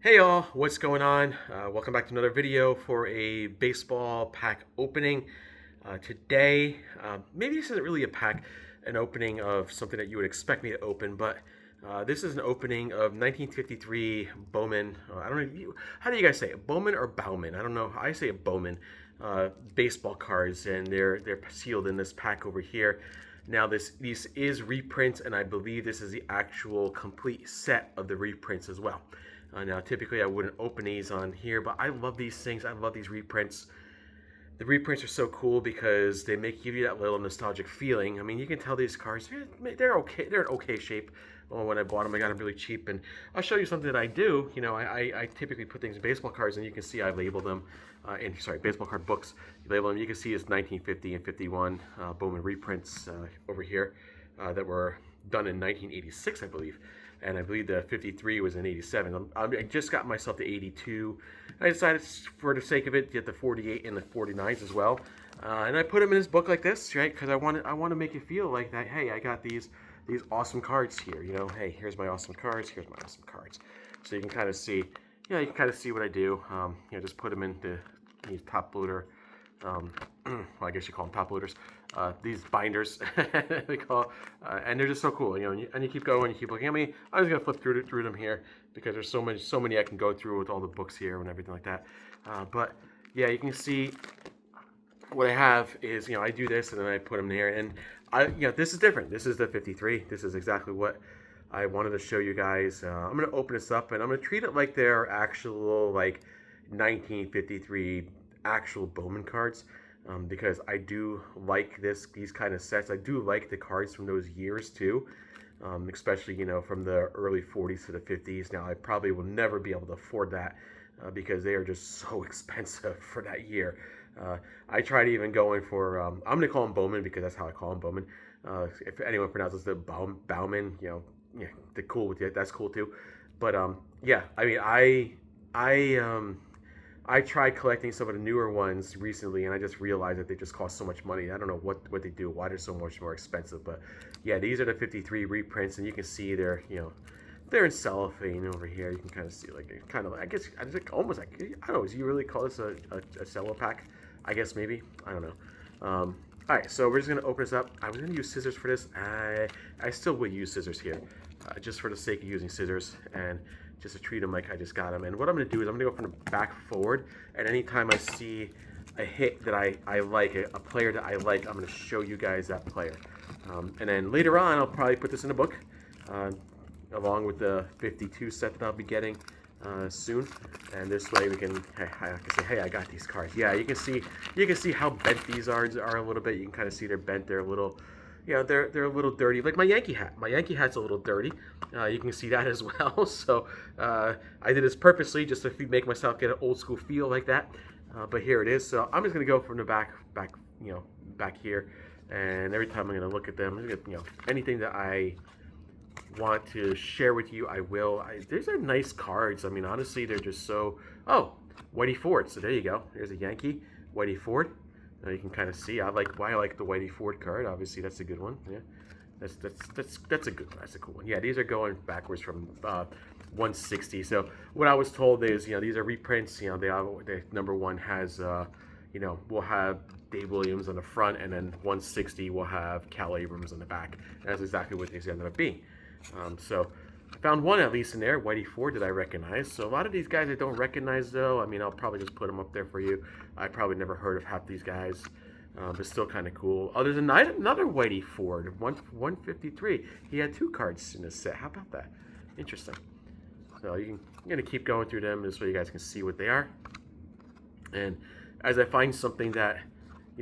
Hey y'all, what's going on? Welcome back to another video for a baseball pack opening. Today, maybe this isn't really a pack, an opening of something that you would expect me to open, but this is an opening of 1953 Bowman. I don't know, how do you guys say it? Bowman or Bowman? I don't know. I say it Bowman. Baseball cards, and they're sealed in this pack over here. Now this is reprints, and I believe this is the actual complete set of the reprints as well. Now, typically I wouldn't open these on here, but I love these things. I love these reprints. The reprints are so cool because they give you that little nostalgic feeling. I mean, you can tell these cards, they're okay. They're in okay shape. Well, when I bought them, I got them really cheap. And I'll show you something that I do. You know, I typically put things in baseball cards, and you can see I label them baseball card books. You label them. You can see it's 1950 and 51 Bowman reprints over here that were done in 1986, I believe. And I believe the 53 was in 87. I just got myself the 82. I decided, for the sake of it, to get the 48 and the 49s as well. And I put them in this book like this, right? Because I want to make it feel like that. Hey, I got these awesome cards here. You know, hey, here's my awesome cards. Here's my awesome cards. So you can kind of see, you can kind of see what I do. Just put them into these top loader. Well, I guess you call them top loaders. These binders, they call, and they're just so cool. You know, and you keep going, you keep looking at me. I'm just gonna flip through them here because there's so many I can go through with all the books here and everything like that. But yeah, you can see what I have is, I do this and then I put them there, and this is different. This is the 53. This is exactly what I wanted to show you guys. I'm gonna open this up and I'm gonna treat it like they're actual 1953 actual Bowman cards, because I do like these kind of sets. I do like the cards from those years too, especially from the early 40s to the 50s. Now I probably will never be able to afford that because they are just so expensive for that year. I tried even going for I'm gonna call them Bowman because that's how I call them, Bowman. If anyone pronounces the Bowman, they're cool with it. That's cool too. But yeah, I mean, I tried collecting some of the newer ones recently, and I just realized that they just cost so much money. I don't know what they do, why they're so much more expensive. But yeah, these are the 53 reprints, and you can see they're in cellophane over here. You can kind of see I guess almost like, I don't know. Do you really call this a cello pack? I guess maybe. I don't know. All right, so we're just gonna open this up. I was gonna use scissors for this. I still will use scissors here, just for the sake of using scissors and just to treat them like I just got them. And what I'm going to do is I'm going to go from the back forward, and anytime I see a hit that I like, a player that I like, I'm going to show you guys that player. And then later on, I'll probably put this in a book, along with the 52 set that I'll be getting soon. And this way we can, I can say, hey, I got these cards. Yeah, you can see how bent these are a little bit. You can kind of see they're bent. They're a little, they're a little dirty. Like my Yankee hat. My Yankee hat's a little dirty. You can see that as well. So I did this purposely just to make myself get an old school feel like that. But here it is. So I'm just gonna go from the back here, and every time I'm gonna look at them, anything that I want to share with you, I will. These are nice cards. I mean, honestly, they're just so. Oh, Whitey Ford. So there you go. There's a Yankee, Whitey Ford. You can kind of see why I like the Whitey Ford card. Obviously, that's a good one. Yeah, that's a good one. That's a cool one. Yeah, these are going backwards from 160. So what I was told is, these are reprints. The number one has, we'll have Dave Williams on the front, and then 160 will have Cal Abrams on the back. And that's exactly what these ended up being. So I found one at least in there, Whitey Ford, that I recognize. So a lot of these guys I don't recognize, though. I mean, I'll probably just put them up there for you. I probably never heard of half these guys, but still kind of cool. Oh, there's another Whitey Ford, 153. He had two cards in this set. How about that? Interesting. So I'm going to keep going through them just so you guys can see what they are. And as I find something that,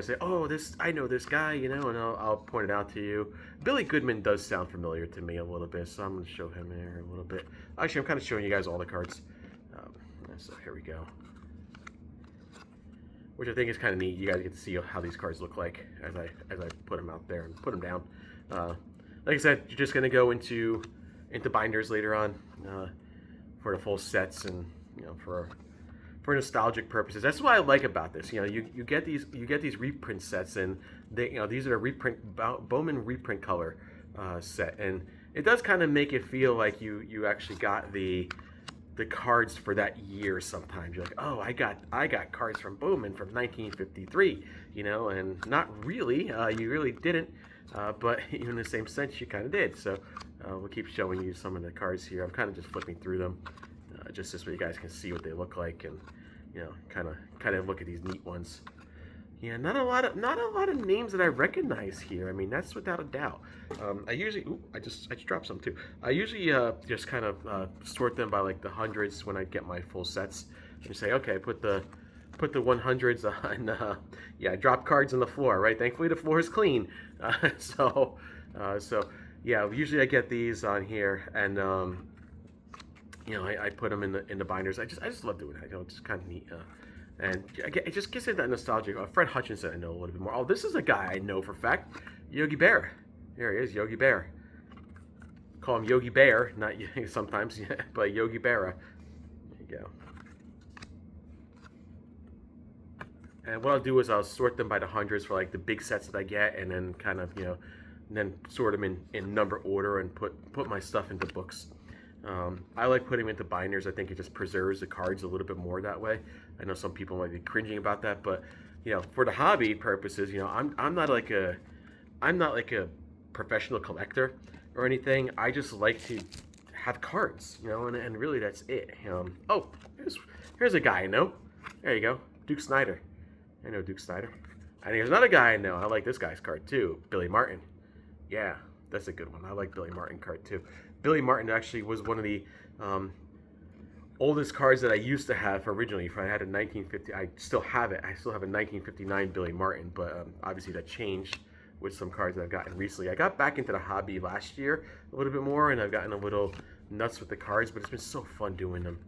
say, oh, I know this guy, and I'll point it out to you. Billy Goodman does sound familiar to me a little bit, so I'm going to show him here a little bit. Actually, I'm kind of showing you guys all the cards. So here we go. Which I think is kind of neat. You guys get to see how these cards look like as I put them out there and put them down. Like I said, you're just going to go into binders later on for the full sets and for nostalgic purposes. That's what I like about this. You get these reprint sets, and these are a Bowman reprint color set, and it does kind of make it feel like you actually got the the cards for that year. Sometimes you're like, oh, I got cards from Bowman from 1953, you know, and not really, you really didn't, but in the same sense, you kind of did. So we'll keep showing you some of the cards here. I'm kind of just flipping through them, just this way you guys can see what they look like, and you know, kind of look at these neat ones. Yeah, not a lot of names that I recognize here. I mean, that's without a doubt. I usually, ooh, I just dropped some too. I usually just kind of sort them by like the hundreds when I get my full sets. And say, okay, put the 100s on. Yeah, I drop cards on the floor, right? Thankfully, the floor is clean. So yeah, usually I get these on here, and you know, I put them in the binders. I just love doing that. You know, it's just kind of neat. And it just gives it that nostalgia. Fred Hutchinson, I know a little bit more. Oh, this is a guy I know for a fact. Yogi Bear. There he is, Yogi Bear. Call him Yogi Bear, not sometimes, but Yogi Berra. There you go. And what I'll do is I'll sort them by the hundreds for like the big sets that I get, and then kind of, you know, then sort them in number order and put my stuff into books. I like putting them into binders. I think it just preserves the cards a little bit more that way. I know some people might be cringing about that, but you know, for the hobby purposes, you know, I'm not like a professional collector or anything. I just like to have cards, you know, and really that's it. Oh, here's a guy I know. There you go, Duke Snider. I know Duke Snider. And here's another guy I know. I like this guy's card too, Billy Martin. Yeah, that's a good one. I like Billy Martin card too. Billy Martin actually was one of the oldest cards that I used to have originally. I had a 1950. I still have it. I still have a 1959 Billy Martin, but obviously that changed with some cards that I've gotten recently. I got back into the hobby last year a little bit more, and I've gotten a little nuts with the cards, but it's been so fun doing them.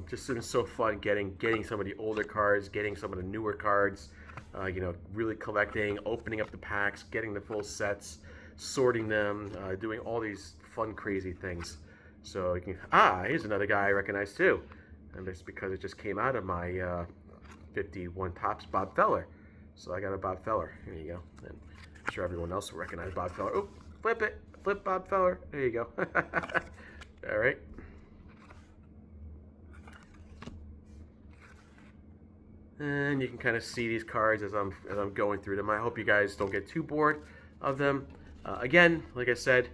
Just been so fun getting some of the older cards, getting some of the newer cards. You know, really collecting, opening up the packs, getting the full sets, sorting them, doing all these fun, crazy things. So you can, here's another guy I recognize too, and it's because it just came out of my 51 Topps Bob Feller. So I got a Bob Feller. Here you go. And I'm sure everyone else will recognize Bob Feller. Oh, flip it, flip Bob Feller. There you go. All right. And you can kind of see these cards as I'm going through them. I hope you guys don't get too bored of them. Again, like I said,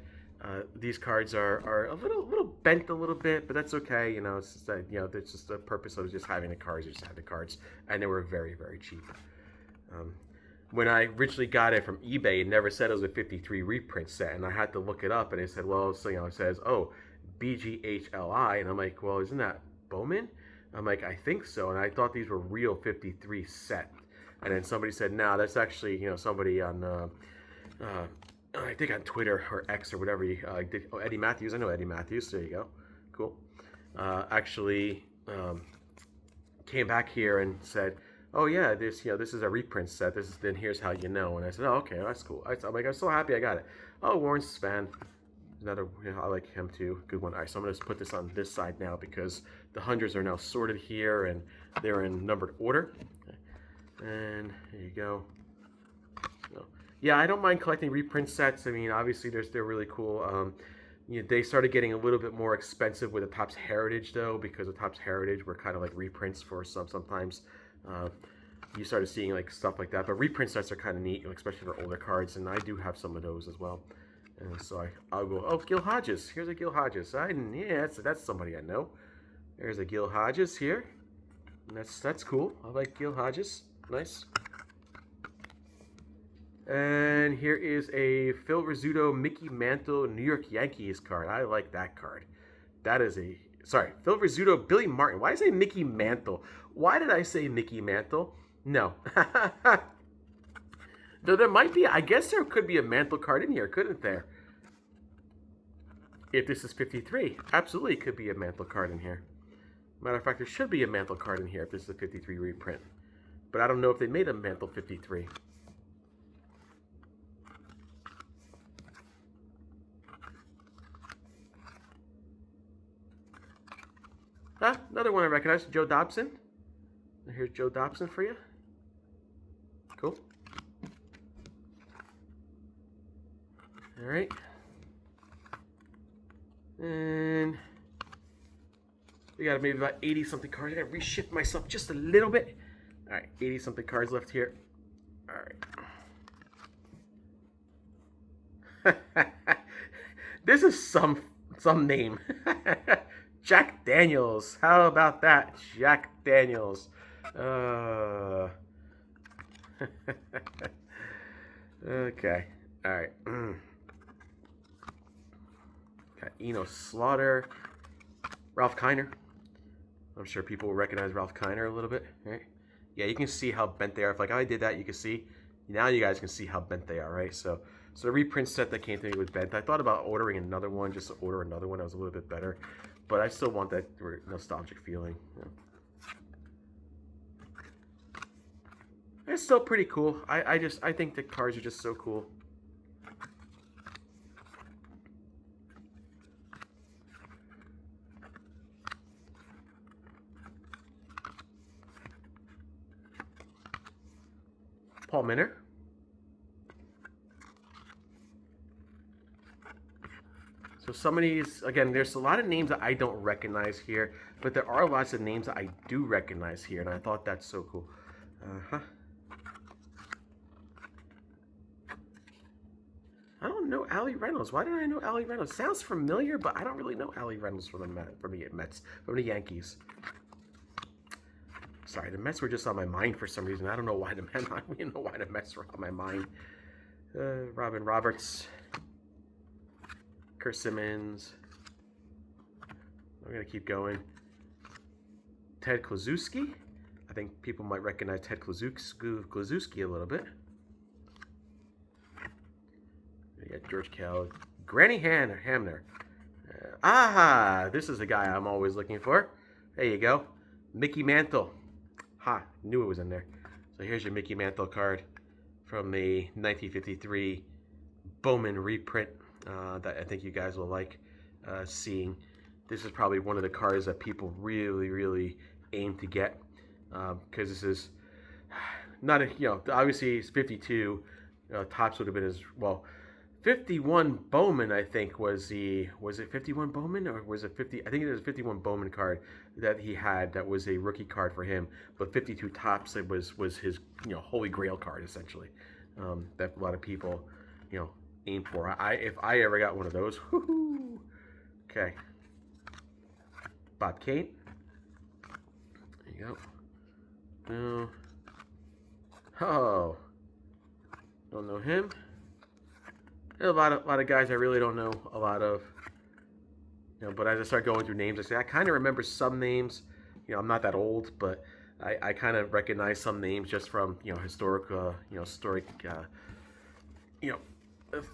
these cards are a little bent a little bit, but that's okay. You know, it's just that, you know, it's just the purpose of just having the cards. You just have the cards, and they were very, very cheap. When I originally got it from eBay, it never said it was a 53 reprint set, and I had to look it up, and it said, well, so, you know, it says, oh, BGHLI, and I'm like, well, isn't that Bowman? I'm like, I think so, and I thought these were real 53 set, and then somebody said, no, that's actually, you know, somebody on I think on Twitter or X or whatever. Eddie Matthews. I know Eddie Matthews. There you go. Cool. Actually, came back here and said, "Oh yeah, this is a reprint set. Then here's how you know." And I said, "Oh okay, that's cool." I'm like, I'm so happy I got it. Oh, Warren Span, another. You know, I like him too. Good one. All right, so I'm gonna put this on this side now because the hundreds are now sorted here and they're in numbered order. And there you go. Yeah, I don't mind collecting reprint sets. I mean, obviously, they're really cool. You know, they started getting a little bit more expensive with the Topps Heritage, though, because the Topps Heritage were kind of like reprints for sometimes. You started seeing like stuff like that, but reprint sets are kind of neat, especially for older cards, and I do have some of those as well. And so I'll go. Oh, Gil Hodges. Here's a Gil Hodges. Yeah, that's somebody I know. There's a Gil Hodges here. And that's cool. I like Gil Hodges. Nice. And here is a Phil Rizzuto Mickey Mantle New York Yankees card. I like that card. That is Phil Rizzuto Billy Martin. Why did I say Mickey Mantle? Why did I say Mickey Mantle? No. Though there might be, I guess there could be a Mantle card in here, couldn't there? If this is 53. Absolutely could be a Mantle card in here. Matter of fact, there should be a Mantle card in here if this is a 53 reprint. But I don't know if they made a Mantle 53. Another one I recognize, Joe Dobson. Here's Joe Dobson for you. Cool. All right. And We got maybe about 80 something cards. I gotta reshift myself just a little bit. All right, 80 something cards left here. All right. This is some name. Jack Daniels. How about that? Jack Daniels. Okay. All right. Got Eno Slaughter. Ralph Kiner. I'm sure people will recognize Ralph Kiner a little bit, right? Yeah, you can see how bent they are. If like I did that, you can see. Now you guys can see how bent they are, right? So the reprint set that came to me was bent. I thought about ordering another one, just to order another one that was a little bit better. But I still want that nostalgic feeling. You know. It's still pretty cool. I think the cards are just so cool. Paul Minner. So some of these, again, there's a lot of names that I don't recognize here, but there are lots of names that I do recognize here, and I thought that's so cool. I don't know Allie Reynolds. Why did I know Allie Reynolds? Sounds familiar, but I don't really know Allie Reynolds from the Mets, from the Yankees. Sorry, the Mets were just on my mind for some reason. I don't know why the Mets were on my mind. Robin Roberts, Kurt Simmons. I'm gonna keep going. Ted Kluszewski. I think people might recognize Ted Kluszewski a little bit. We got George Kell, Granny Hamner. This is the guy I'm always looking for. There you go, Mickey Mantle. Ha, knew it was in there. So here's your Mickey Mantle card from the 1953 Bowman reprint that I think you guys will like seeing. This is probably one of the cards that people really aim to get because this is not a, obviously it's 52. Tops would have been as well. 51 Bowman, I think, was it 51 Bowman or was it 50? I think it was a 51 Bowman card that he had that was a rookie card for him. But 52 Tops, it was his holy grail card essentially that a lot of people aim for. If I ever got one of those, whoo-hoo. Okay. Bob Kane. There you go. Oh, don't know him. There's a lot of guys I really don't know a lot of, but as I start going through names, I say I kind of remember some names. I'm not that old, but I kind of recognize some names just from historic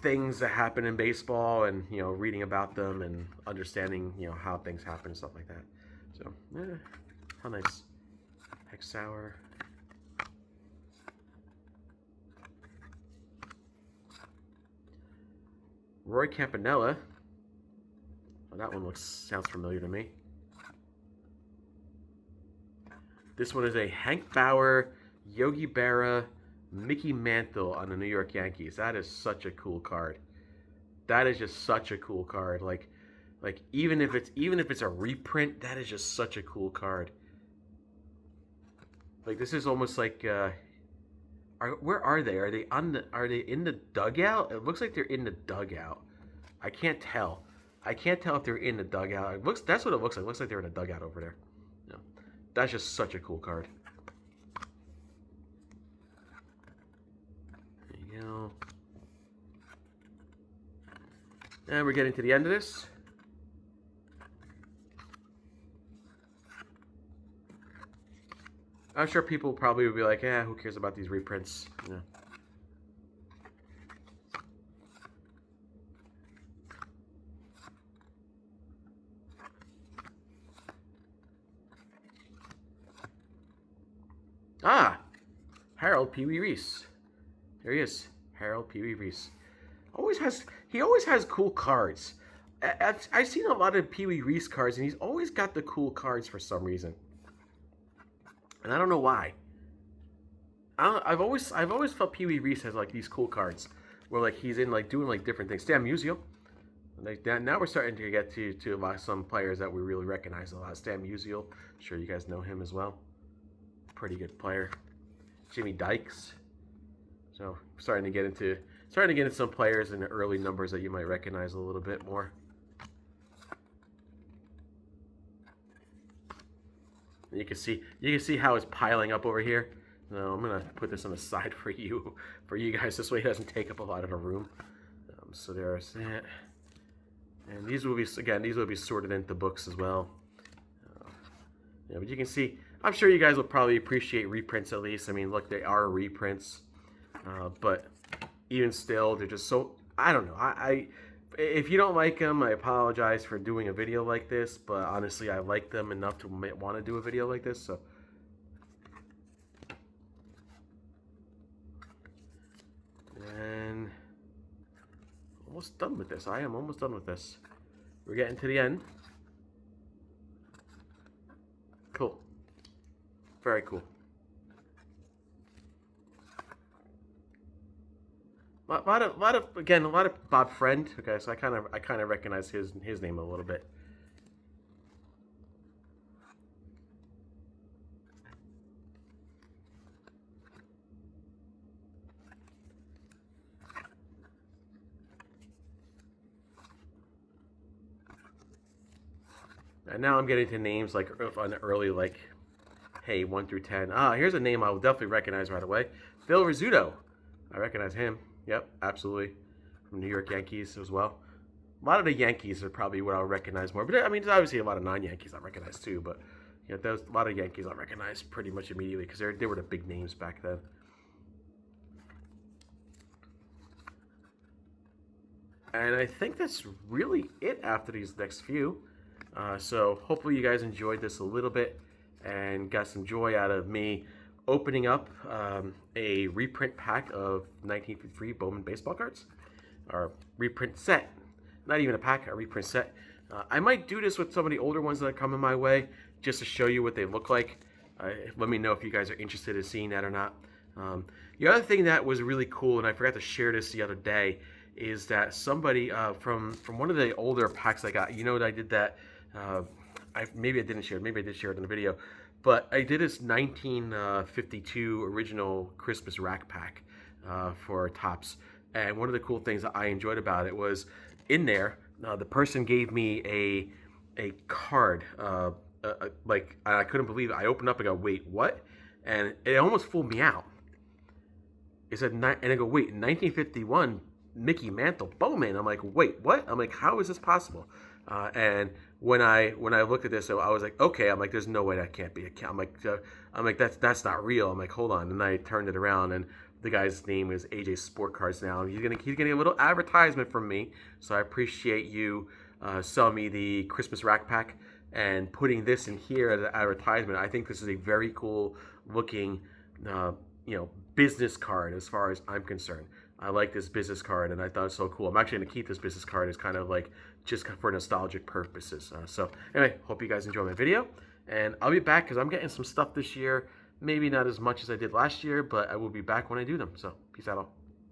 things that happen in baseball and reading about them and understanding how things happen and stuff like that. So how nice. Hexauer. Roy Campanella. Well, that one sounds familiar to me. This one is a Hank Bauer, Yogi Berra, Mickey Mantle on the New York Yankees. That is such a cool card. That is just such a cool card. Like even if it's a reprint, that is just such a cool card. Like this is almost like where are they? Are they in the dugout? It looks like they're in the dugout. I can't tell. I can't tell if they're in the dugout. That's what it looks like. It looks like they're in a dugout over there. No. That's just such a cool card. There you go. And we're getting to the end of this. I'm sure people probably would be like, who cares about these reprints? Harold Pee Wee Reese. There he is, Harold Pee Wee Reese. He always has cool cards. I've seen a lot of Pee Wee Reese cards, and he's always got the cool cards for some reason. And I don't know why. I've always felt Pee Wee Reese has like these cool cards where like he's in like doing like different things. Stan Musial. Now we're starting to get to some players that we really recognize a lot. Stan Musial, sure you guys know him as well. Pretty good player. Jimmy Dykes. So starting to get into some players in the early numbers that you might recognize a little bit more. And you can see how it's piling up over here. No, I'm gonna put this on the side for you guys. This way it doesn't take up a lot of the room. So there's that. And these will be sorted into books as well. Yeah, but you can see, I'm sure you guys will probably appreciate reprints at least. I mean, look, they are reprints, but even still, they're just so, I don't know. If you don't like them, I apologize for doing a video like this, but honestly, I like them enough to want to do a video like this, so. And almost done with this. I am almost done with this. We're getting to the end. Cool. Very cool. A lot of Bob Friend. Okay, so I kind of recognize his name a little bit. And now I'm getting to names like on the early, like, hey, 1 through 10. Here's a name I will definitely recognize right away. Phil Rizzuto. I recognize him. Yep, absolutely. From New York Yankees as well. A lot of the Yankees are probably what I'll recognize more. But I mean, there's obviously a lot of non-Yankees I recognize too. But you know, there's a lot of Yankees I recognize pretty much immediately because they were the big names back then. And I think that's really it after these next few. So hopefully you guys enjoyed this a little bit and got some joy out of me opening up a reprint pack of 1953 Bowman baseball cards, or reprint set. Not even a pack, a reprint set. I might do this with some of the older ones that are coming my way, just to show you what they look like. Let me know if you guys are interested in seeing that or not. The other thing that was really cool, and I forgot to share this the other day, is that somebody from one of the older packs I got, you know, that I did that. Maybe I didn't share it. Maybe I did share it in the video. But I did this 1952 original Christmas rack pack for Topps. And one of the cool things that I enjoyed about it was in there, the person gave me a card. Like, I couldn't believe it. I opened up and go, wait, what? And it almost fooled me out. It said, and I go, wait, 1951, Mickey Mantle, Bowman. I'm like, wait, what? I'm like, how is this possible? And when I looked at this, I was like, okay. I'm like, there's no way that can't be. I'm like, that's not real. I'm like, hold on. And I turned it around, and the guy's name is AJ Sport Cards now. He's getting a little advertisement from me. So I appreciate you selling me the Christmas rack pack and putting this in here as an advertisement. I think this is a very cool looking, business card as far as I'm concerned. I like this business card, and I thought it was so cool. I'm actually going to keep this business card as kind of like just for nostalgic purposes. So anyway, hope you guys enjoy my video, and I'll be back because I'm getting some stuff this year. Maybe not as much as I did last year, but I will be back when I do them. So peace out all.